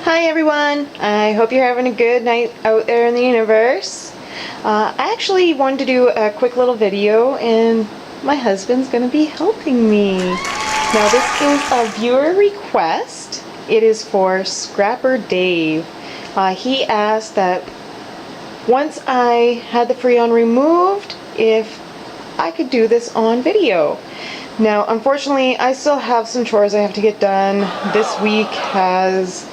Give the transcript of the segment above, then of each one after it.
Hi everyone, I hope you're having a good night out there in the universe. I actually wanted to do a quick little video and my husband's going to be helping me. Now this is a viewer request. It is for Scrapper Dave. He asked that once I had the Freon removed, if I could do this on video. Now unfortunately I still have some chores I have to get done. This week has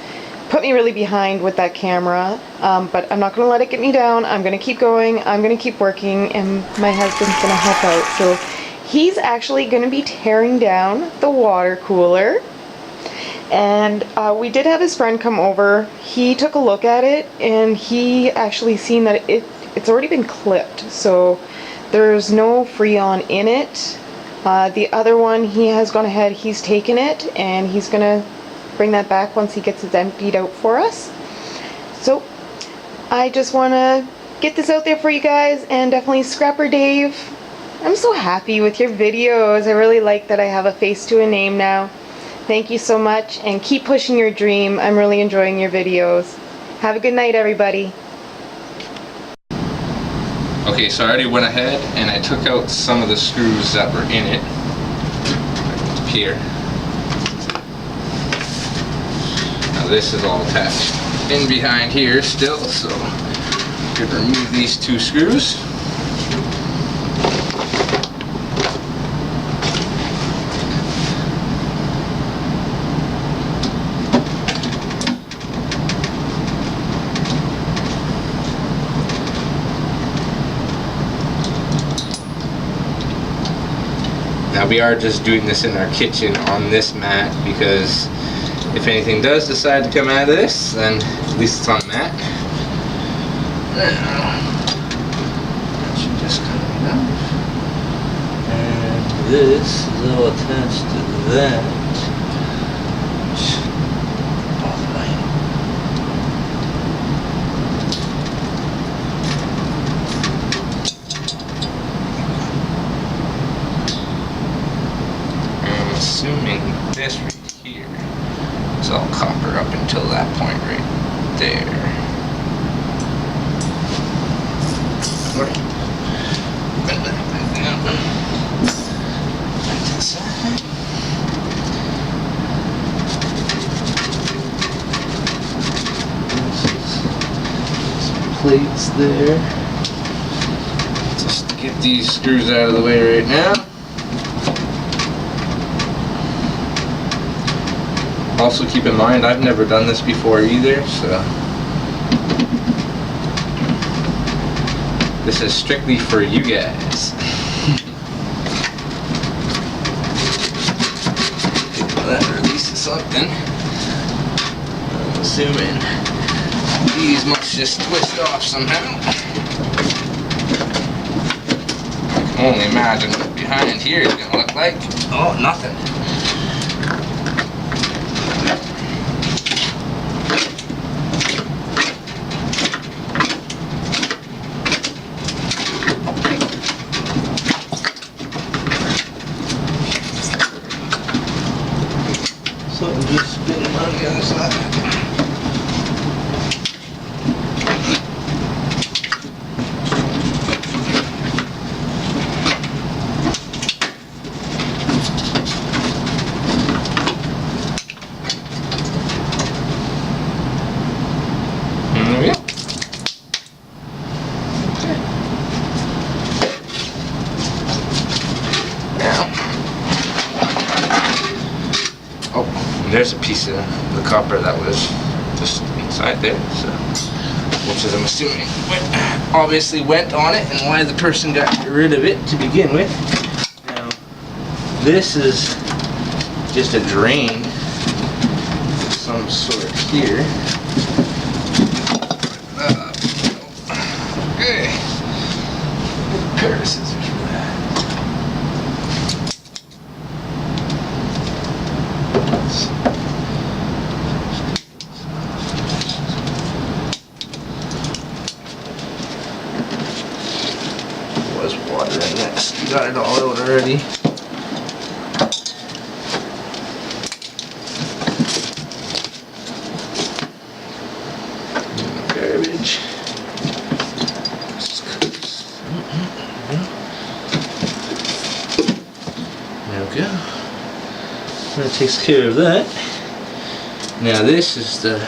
put me really behind with that camera, but I'm not going to let it get me down. I'm going to keep going, I'm going to keep working, and my husband's going to help out. So he's actually going to be tearing down the water cooler, and we did have his friend come over. He took a look at it and he actually seen that it's already been clipped, so there's no Freon in it. The other one, he has gone ahead, he's taken it and he's going to bring that back once he gets it emptied out for us. So I just want to get this out there for you guys, and definitely Scrapper Dave, I'm so happy with your videos. I really like that I have a face to a name now. Thank you so much, and keep pushing your dream. I'm really enjoying your videos. Have a good night everybody. Okay, so I already went ahead and I took out some of the screws that were in it. Up here. This is all attached in behind here still, so I'm going to remove these two screws. Now we are just doing this in our kitchen on this mat because if anything does decide to come out of this, then at least it's on the mat. That should just come out. And this is all attached to that. I'm assuming this right here. It's all copper up until that point right there. Bend that back down. Back to the side. Some plates there. Just get these screws out of the way right now. Also keep in mind, I've never done this before either, so this is strictly for you guys. That releases something. I'm assuming these must just twist off somehow. I can only imagine what behind here is going to look like. Oh, nothing. So I'm just spinning on the other side. There we go. Okay. Now. Oh, there's a piece of the copper that was just inside there, so, which is, I'm assuming, obviously went on it, and why the person got rid of it to begin with. Now, this is just a drain of some sort here. Okay, a pair of scissors for that. Was water in this. You got it all out already. That takes care of that. Now this is the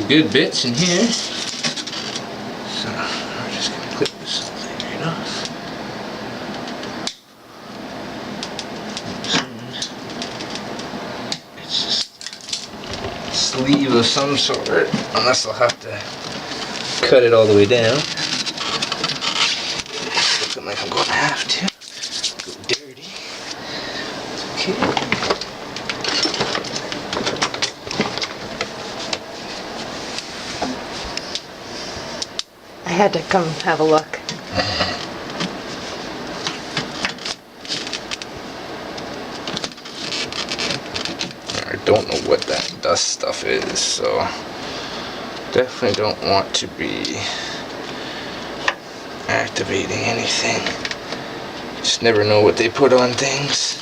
good bits in here. So we're just gonna clip this thing right off. It's just a sleeve of some sort, unless I'll have to cut it all the way down. Looking like I'm going to have to. Go dirty. It's okay. I had to come have a look. I don't know what that dust stuff is, so definitely don't want to be activating anything. Just never know what they put on things.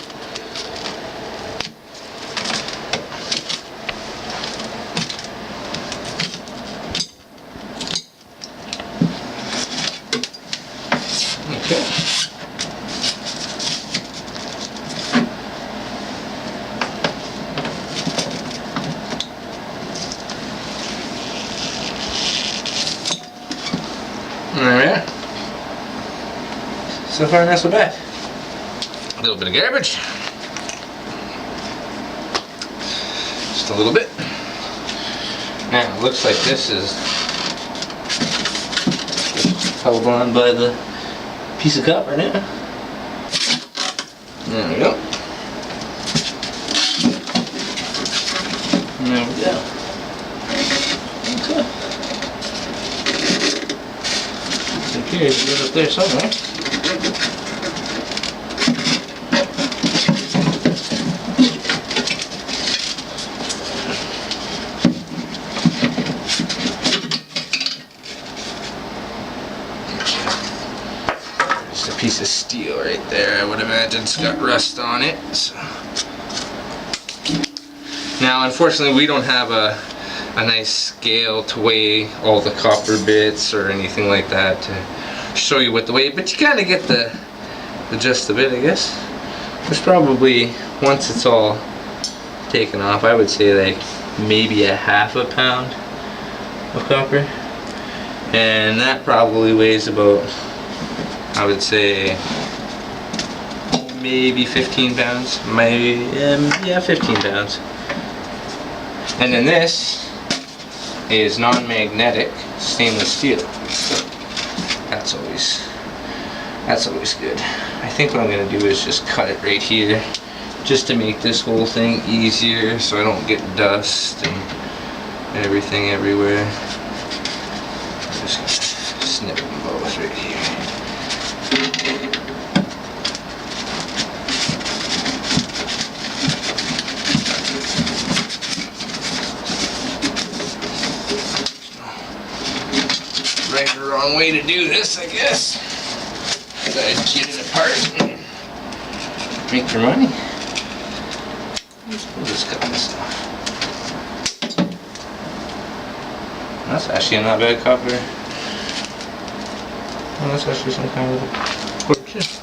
Okay. Alright. So far not so bad. A little bit of garbage. Just a little bit. Now it looks like this is held on by the piece of copper now. There we go. There we go. Okay. Okay, it's right up there somewhere. Just a piece of steel right there. I would imagine it's got rust on it. So. Now, unfortunately, we don't have a nice scale to weigh all the copper bits or anything like that to show you what the weight, but you kind of get the gist of it, I guess. There's probably, once it's all taken off, I would say like maybe a ½ pound of copper, and that probably weighs about, I would say, maybe 15 pounds, maybe, yeah, 15 pounds. And then this is non-magnetic stainless steel. So that's always good. I think what I'm gonna do is just cut it right here, just to make this whole thing easier, so I don't get dust and everything everywhere. I'm just gonna snip them both right here. Right or wrong way to do this, I guess. Gotta get it apart and make your money. We'll just cut this off. That's actually not bad copper. Oh, that's actually some kind of quartz.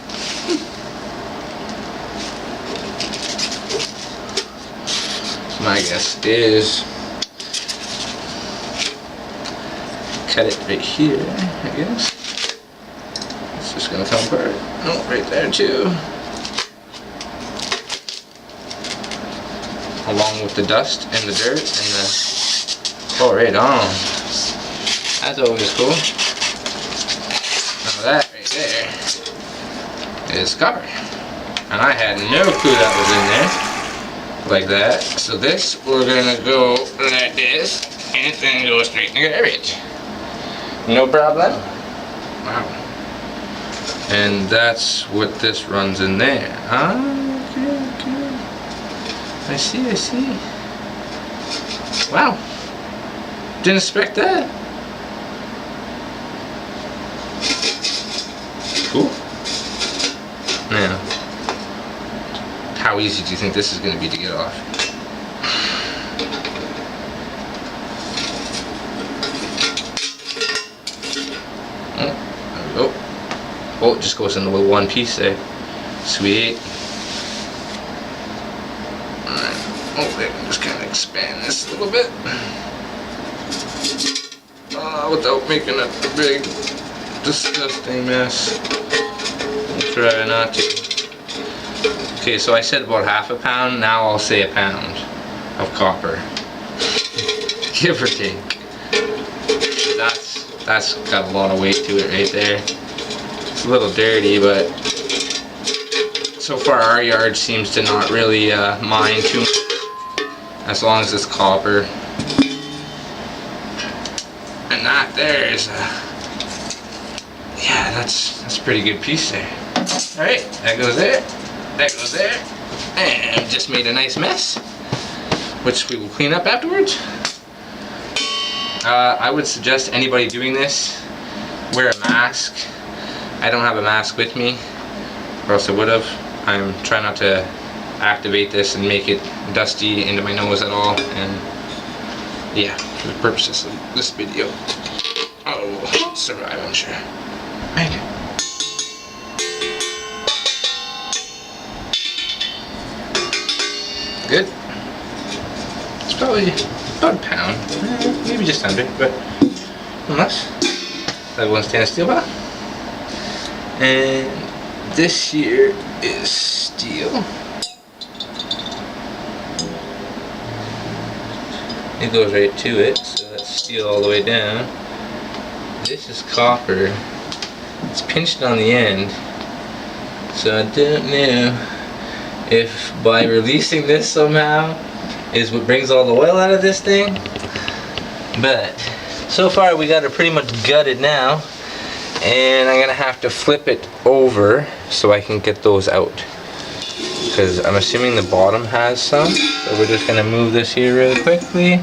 So my guess is cut it right here, I guess. It's just gonna come apart. Oh, right there too. Along with the dust and the dirt and the... Oh, right on. That's always cool. Now that right there is copper. And I had no clue that was in there. Like that. So this, we're gonna go like this, and it's gonna go straight in the garbage. No problem. Wow. And that's what this runs in there. Ah, okay. I see. Wow. Didn't expect that. Cool. Now, how easy do you think this is going to be to get off? Oh, it just goes into one piece there. Sweet. Oh, there, just kind of expand this a little bit. Without making a big, disgusting mess. I'll try not to. Okay, so I said about half a pound, now I'll say a pound of copper. Give or take. That's got a lot of weight to it right there. It's a little dirty, but so far our yard seems to not really mind too much, as long as it's copper. And that there is yeah, that's a pretty good piece there. Alright, that goes there, that goes there, and just made a nice mess, which we will clean up afterwards. I would suggest anybody doing this wear a mask. I don't have a mask with me, or else I would have. I'm trying not to activate this and make it dusty into my nose at all, and yeah, for the purposes of this video, I will survive, I'm sure. Right. Good. It's probably about a pound, maybe just under, but less. That one stainless steel bar. And this here is steel. It goes right to it, so that's steel all the way down. This is copper. It's pinched on the end, so I don't know if by releasing this somehow is what brings all the oil out of this thing. But so far we got it pretty much gutted now, and I'm gonna have to flip it over so I can get those out, because I'm assuming the bottom has some. So we're just gonna move this here really quickly.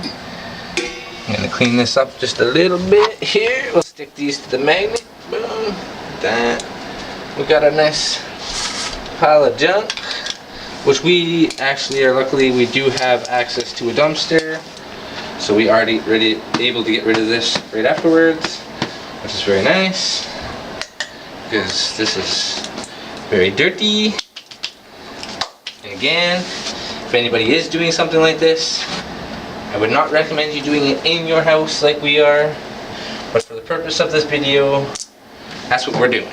I'm gonna clean this up just a little bit here. We'll stick these to the magnet. Boom. That. We got a nice pile of junk, which we actually are, luckily we do have access to a dumpster, so we already able to get rid of this right afterwards, which is very nice, because this is very dirty. And again, if anybody is doing something like this, I would not recommend you doing it in your house like we are, but for the purpose of this video, that's what we're doing.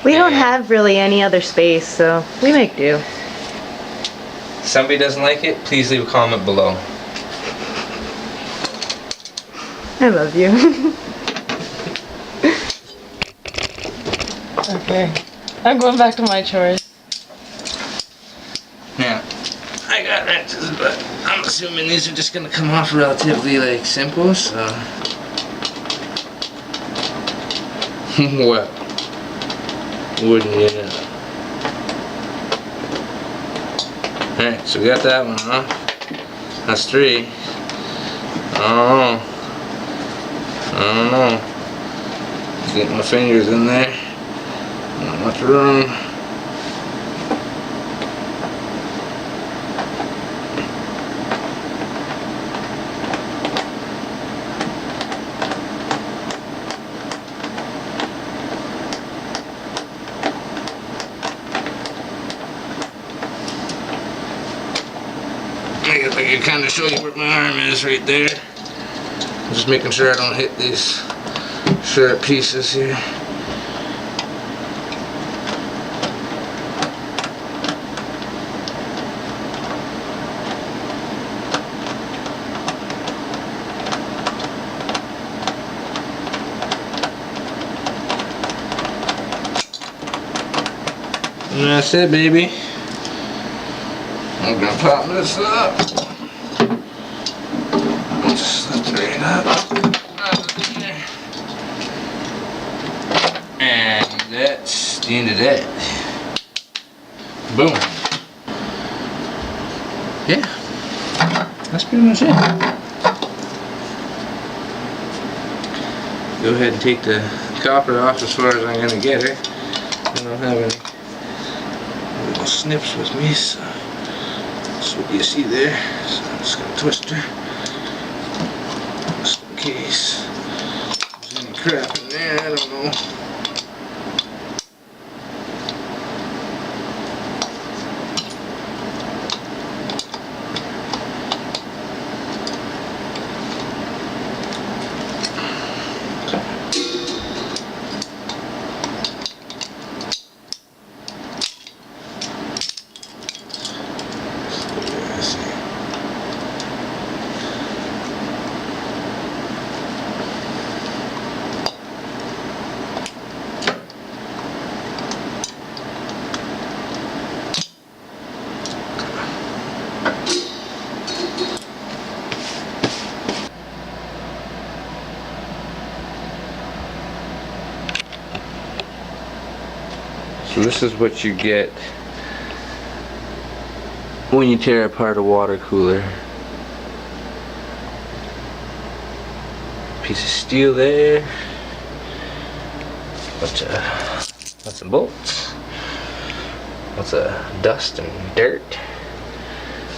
We don't have really any other space, so we make do. If somebody doesn't like it, please leave a comment below. I love you. Okay, I'm going back to my chores. Now, I got wrenches, but I'm assuming these are just gonna come off relatively like simple, so. Well, wouldn't you know? Alright, so we got that one off. That's 3. I don't know. Get my fingers in there. Not much room. I guess I can kind of show you where my arm is right there. I'm just making sure I don't hit these sharp pieces here. And that's it, baby. I'm gonna pop this up. Just lift it right up. And that's the end of that. Boom. Yeah. That's pretty much it. Go ahead and take the copper off as far as I'm gonna get her. I don't have any little snips with me, so that's what you see there. So I'm just gonna twist her, just in case there's any crap in there. I don't know. So this is what you get when you tear apart a water cooler. Piece of steel there. Bunch of nuts and bolts. Lots of dust and dirt.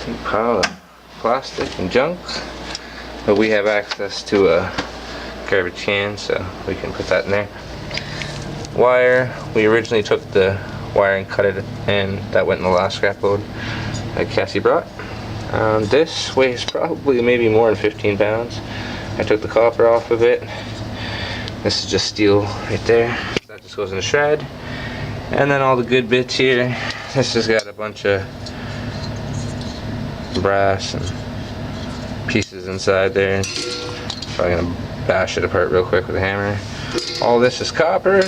Big pile of plastic and junk. But we have access to a garbage can, so we can put that in there. Wire, we originally took the wire and cut it, and that went in the last scrap load that Cassie brought. This weighs probably maybe more than 15 pounds. I took the copper off of it. This is just steel right there. That just goes in the shred. And then all the good bits here. This has got a bunch of brass and pieces inside there. Probably gonna bash it apart real quick with a hammer. All this is copper.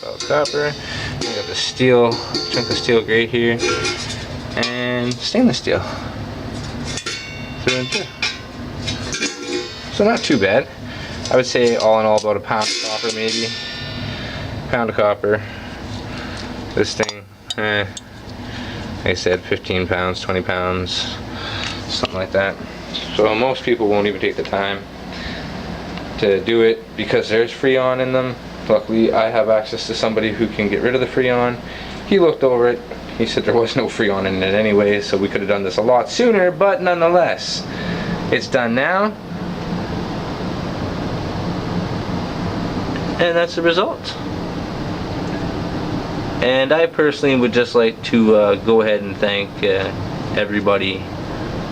All copper. We got the steel, chunk of steel grate here, and stainless steel. So not too bad. I would say all in all about a pound of copper maybe. Pound of copper. This thing, like I said, 15 pounds, 20 pounds, something like that. So most people won't even take the time to do it because there's Freon in them. Luckily I have access to somebody who can get rid of the Freon. He looked over it. He said there was no Freon in it anyway, so we could have done this a lot sooner, but nonetheless, it's done now. And that's the result. And I personally would just like to go ahead and thank everybody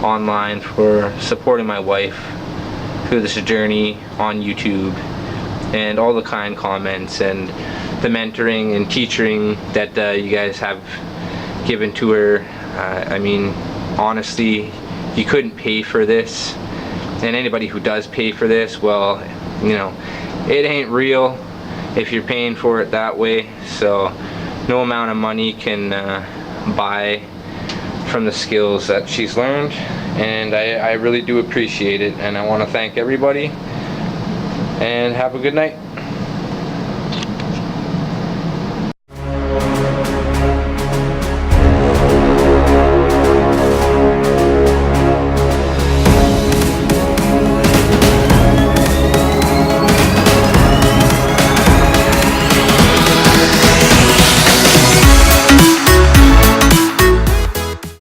online for supporting my wife through this journey on YouTube, and all the kind comments and the mentoring and teaching that you guys have given to her. I mean, honestly, you couldn't pay for this, and anybody who does pay for this, well, you know, it ain't real if you're paying for it that way. So no amount of money can buy from the skills that she's learned, and I really do appreciate it, and I want to thank everybody, and have a good night.